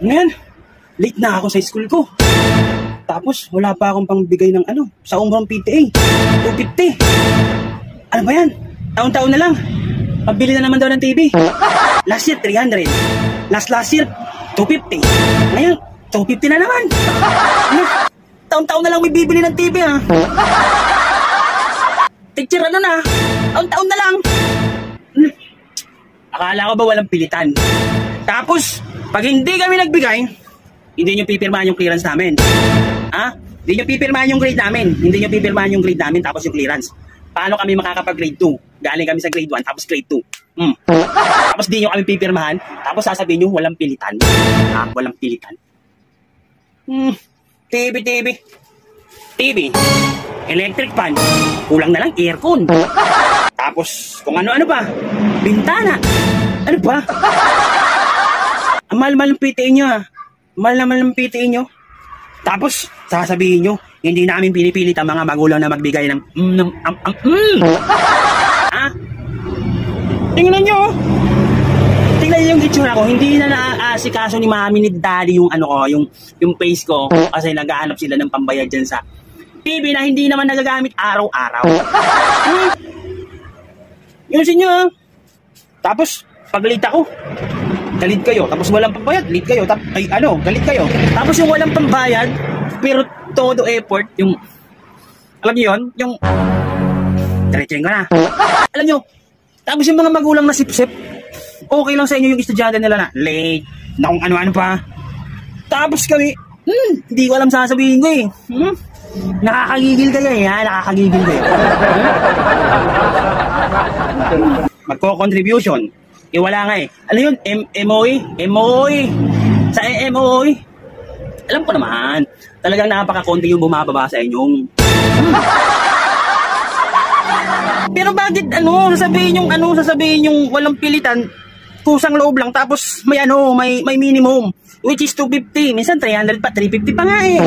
Ngayon, late na ako sa school ko. Tapos, wala pa akong pangbigay ng sa umrong PTA. 250. Ano ba yan? Taon-taon na lang. Pabili na naman daw ng TV. Last year, 300. Last year, 250. Ngayon, 250 na naman. Taon-taon na lang may bibili ng TV, ha? Teacher, na? Taon-taon na lang. Akala ko ba walang pilitan? Tapos, pag hindi kami nagbigay, hindi nyo pipirmahan yung clearance namin. Ha? Hindi nyo pipirmahan yung grade namin. Hindi nyo pipirmahan yung grade namin tapos yung clearance. Paano kami makakapag-grade 2? Galing kami sa grade 1 tapos grade 2. Tapos di nyo kami pipirmahan tapos sasabihin nyo walang pilitan. Ha? Walang pilitan. TV. Electric fan. Kulang na lang aircon. Tapos kung ano-ano pa. Bintana. Ano ba? Ang mahal-mahal ng PTA nyo, ha? Mahal naman ng PTA nyo. Tapos, sasabihin nyo, hindi namin pinipilit ang mga magulang na magbigay ng Ha? Tingnan nyo. Tingnan nyo yung itsura ko. Hindi na naaasikaso ni mami ni daddy yung yung face ko. Kasi naghahanap sila ng pambayad dyan sa TV na hindi naman nagagamit araw-araw. Yun sa inyo, ha? Tapos, pag late ako, galit kayo. Tapos walang pambayad, galit kayo. Galit kayo. Tapos yung walang pambayad, pero todo effort, yung, alam niyo yun, yung, diretsuhin ko na. Alam niyo, tapos yung mga magulang na sip-sip, okay lang sa inyo yung estudyante nila na late, na kung ano-ano pa. Tapos kami, hindi ko alam sasabihin ko eh. Nakakagigil kayo eh, ha? Nakakagigil kayo. Magko-contribution. Wala nga eh. Ano yun? MOE. Sa MOE. Alam ko naman. Talagang napaka-konti yung bumababa sa inyong. Pero bakit sasabihin yung walang pilitan, kusang loob lang, tapos may minimum, which is 250. Minsan 300 pa, 350 pa nga eh.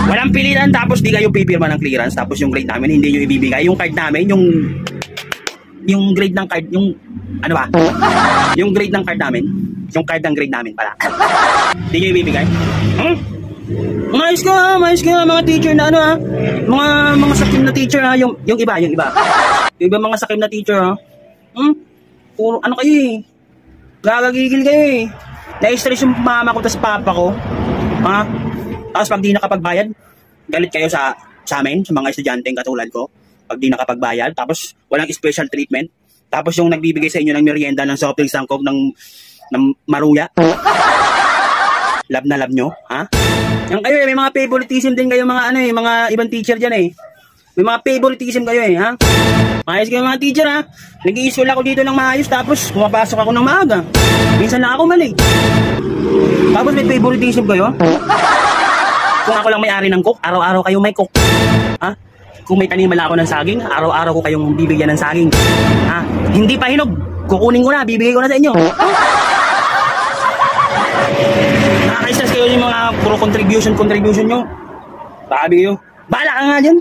Walang pilitan, tapos di kayo pipirma ng clearance, tapos yung grade namin, hindi nyo ibibigay. Yung card namin, yung grade ng card, yung grade ng card namin, yung card ng grade namin pala. Hindi nyo ibibigay? Maayos ka mga teacher na mga sakim na teacher ha, yung iba. Yung iba mga sakim na teacher ha. Puro kayo eh. Gagagigil kayo eh. Na-stress yung mama ko tas papa ko. Ha? Tapos pag di nakapagbayad, galit kayo sa amin, sa mga estudyanteng katulad ko. Pag di nakapagbayad, tapos walang special treatment. Tapos yung nagbibigay sa inyo ng merienda ng soft drinks ng Coke ng Maruya. Love na love nyo, ha? Yan kayo eh, may mga favoritism din kayo mga ibang teacher dyan eh. May mga favoritism kayo eh, ha? Maayos kayo mga teacher ha? Nag-i-school ako dito ng maayos tapos pumapasok ako ng maaga. Minsan lang ako mali. Tapos may favoritism kayo? Kung ako lang may-ari ng Coke, araw-araw kayo may Coke. Ha? Kung may taniman ako ng saging, araw-araw ko kayong bibigyan ng saging. Ha? Hindi pa hinog. Kukunin ko na, bibigay ko na sa inyo. Nakaka-stress kayo yung mga puro contribution nyo. Sabi kayo, bahala ka nga dyan.